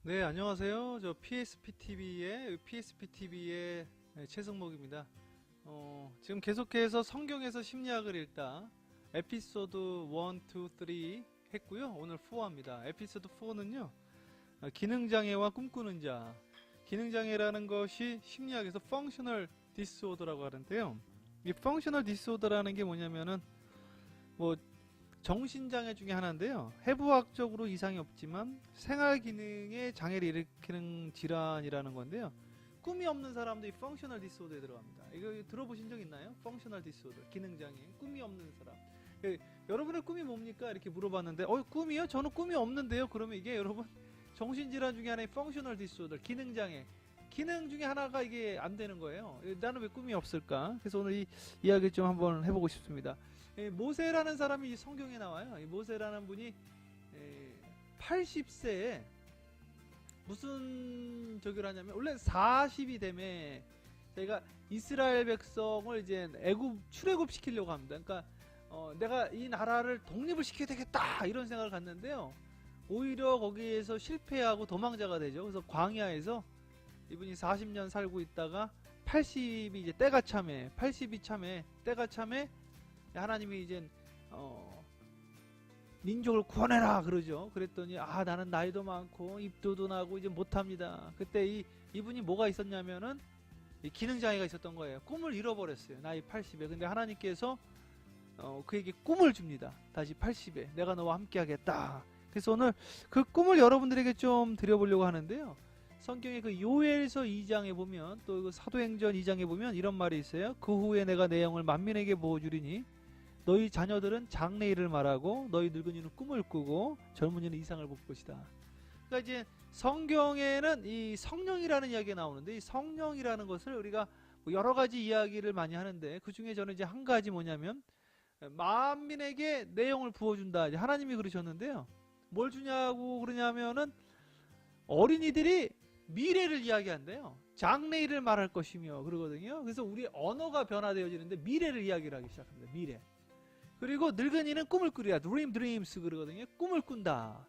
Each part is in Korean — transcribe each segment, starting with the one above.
네, 안녕하세요. 저 PSPTV의 최승목입니다. 지금 계속해서 성경에서 심리학을 읽다 에피소드 1, 2, 3 했고요. 오늘 4입니다. 에피소드 4는요. 기능장애와 꿈꾸는 자. 기능장애라는 것이 심리학에서 펑셔널 디스오더라고 하는데요. 이 펑셔널 디스오더라는 게 뭐냐면은 뭐 정신장애 중에 하나인데요. 해부학적으로 이상이 없지만 생활기능에 장애를 일으키는 질환이라는 건데요. 꿈이 없는 사람도 이 펑셔널 디스오더에 들어갑니다. 이거 들어보신 적 있나요? 펑셔널 디스오더, 기능장애, 꿈이 없는 사람. 여러분의 꿈이 뭡니까? 이렇게 물어봤는데 꿈이요? 저는 꿈이 없는데요. 그러면 이게 여러분 정신질환 중에 하나의 펑셔널 디스오더, 기능장애, 기능 중에 하나가 이게 안 되는 거예요. 나는 왜 꿈이 없을까? 그래서 오늘 이 이야기 좀 한번 해보고 싶습니다. 모세라는 사람이 성경에 나와요. 모세라는 분이 80세에 무슨 저기를 하냐면, 원래 40이 되면 저희가 이스라엘 백성을 이제 출애굽 시키려고 합니다. 그러니까 내가 이 나라를 독립을 시켜야 되겠다 이런 생각을 갖는데요. 오히려 거기에서 실패하고 도망자가 되죠. 그래서 광야에서 이분이 40년 살고 있다가 80이 이제 때가 참에, 80이 참에 때가 참에 하나님이 이제 민족을 구원해라 그러죠. 그랬더니 나는 나이도 많고 입도도 나고 이제 못합니다. 그때 이분이 뭐가 있었냐면은 기능장애가 있었던 거예요. 꿈을 잃어버렸어요. 나이 80에. 근데 하나님께서 그에게 꿈을 줍니다. 다시 80에 내가 너와 함께 하겠다. 그래서 오늘 그 꿈을 여러분들에게 좀 드려보려고 하는데요. 성경의 그 요엘서 2장에 보면, 또 그 사도행전 2장에 보면 이런 말이 있어요. 그 후에 내가 내 영을 만민에게 부어주리니 너희 자녀들은 장래일을 말하고 너희 늙은이는 꿈을 꾸고 젊은이는 이상을 볼 것이다. 그러니까 이제 성경에는 이 성령이라는 이야기가 나오는데, 이 성령이라는 것을 우리가 여러 가지 이야기를 많이 하는데, 그 중에 저는 이제 한 가지 뭐냐면 만민에게 내 영을 부어준다. 이제 하나님이 그러셨는데요. 뭘 주냐고 그러냐면은 어린이들이 미래를 이야기한대요. 장래일을 말할 것이며 그러거든요. 그래서 우리 언어가 변화되어지는데 미래를 이야기를 하기 시작합니다. 미래. 그리고 늙은이는 꿈을 꾸리라. dreams 그러거든요. 꿈을 꾼다.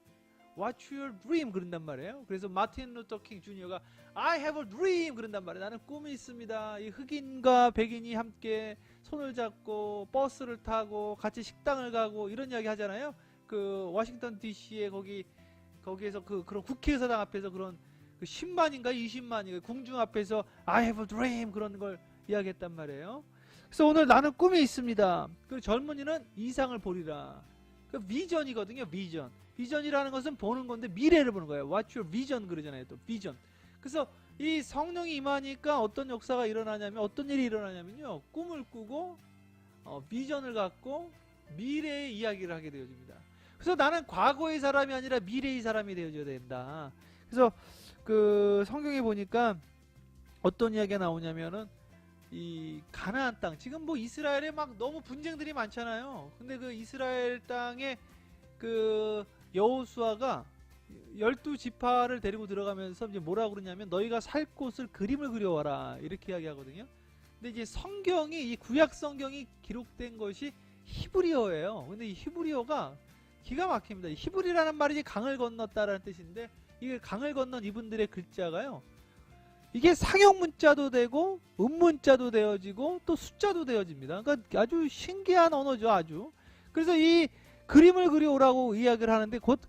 What's your dream? 그런단 말이에요. 그래서 마틴 루터 킹 주니어가 I have a dream 그런단 말이에요. 나는 꿈이 있습니다. 이 흑인과 백인이 함께 손을 잡고 버스를 타고 같이 식당을 가고 이런 이야기 하잖아요. 그 워싱턴 DC에 거기에서 그런 국회의사당 앞에서 그런 그 10만인가 20만인가 궁중 앞에서 I have a dream 그런 걸 이야기했단 말이에요. 그래서 오늘 나는 꿈이 있습니다. 그리고 젊은이는 이상을 보리라. 그 비전이거든요. 비전. 비전이라는 것은 보는 건데 미래를 보는 거예요. What's your vision 그러잖아요. 또 비전. 그래서 이 성령이 임하니까 어떤 역사가 일어나냐면, 어떤 일이 일어나냐면요. 꿈을 꾸고 비전을 갖고 미래의 이야기를 하게 되어집니다. 그래서 나는 과거의 사람이 아니라 미래의 사람이 되어져야 된다. 그래서 그 성경에 보니까 어떤 이야기가 나오냐면은 이 가나안 땅, 지금 뭐 이스라엘에 막 너무 분쟁들이 많잖아요. 근데 그 이스라엘 땅에 그 여호수아가 12지파를 데리고 들어가면서 이제 뭐라고 그러냐면 너희가 살 곳을 그림을 그려와라 이렇게 이야기하거든요. 근데 이제 성경이, 이 구약 성경이 기록된 것이 히브리어예요. 근데 이 히브리어가 기가 막힙니다. 히브리라는 말이 강을 건넜다라는 뜻인데, 이게 강을 건넌 이분들의 글자가요, 이게 상형 문자도 되고 음문자도 되어지고 또 숫자도 되어집니다. 그러니까 아주 신기한 언어죠. 아주. 그래서 이 그림을 그려오라고 이야기를 하는데 곧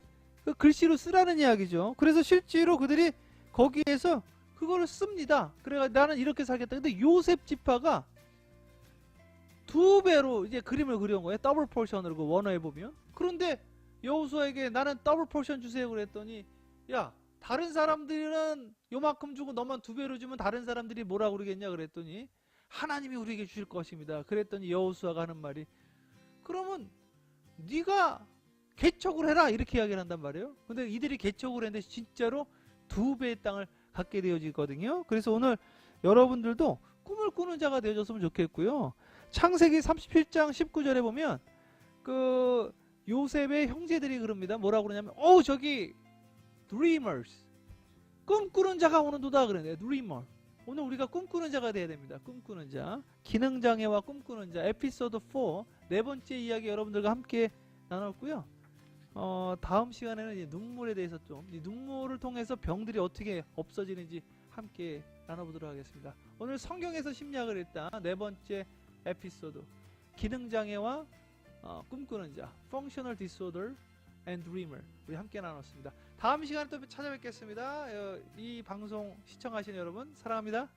그 글씨로 쓰라는 이야기죠. 그래서 실제로 그들이 거기에서 그거를 씁니다. 그래가 나는 이렇게 살겠다. 근데 요셉 지파가 2배로 이제 그림을 그려온 거예요. 더블 포션으로 그 원어에 보면. 그런데 여호수아에게 나는 더블 포션 주세요 그랬더니, 야, 다른 사람들은 요만큼 주고 너만 2배로 주면 다른 사람들이 뭐라고 그러겠냐 그랬더니 하나님이 우리에게 주실 것입니다. 그랬더니 여호수아가 하는 말이, 그러면 네가 개척을 해라 이렇게 이야기를 한단 말이에요. 근데 이들이 개척을 했는데 진짜로 2배의 땅을 갖게 되어지거든요. 그래서 오늘 여러분들도 꿈을 꾸는 자가 되어졌으면 좋겠고요. 창세기 37장 19절에 보면 그 요셉의 형제들이 그럽니다. 뭐라고 그러냐면 저기 dreamers, 꿈꾸는 자가 오는도다 그러네요. dreamer. 오늘 우리가 꿈꾸는 자가 돼야 됩니다. 꿈꾸는 자. 기능장애와 꿈꾸는 자. 에피소드 4 네 번째 이야기 여러분들과 함께 나눴고요. 다음 시간에는 이 눈물에 대해서 좀, 이 눈물을 통해서 병들이 어떻게 없어지는지 함께 나눠보도록 하겠습니다. 오늘 성경에서 심리학을 했다 네 번째 에피소드, 기능장애와 꿈꾸는 자, Functional Disorder and Dreamer, 우리 함께 나눴습니다. 다음 시간에 또 찾아뵙겠습니다. 이 방송 시청하신 여러분 사랑합니다.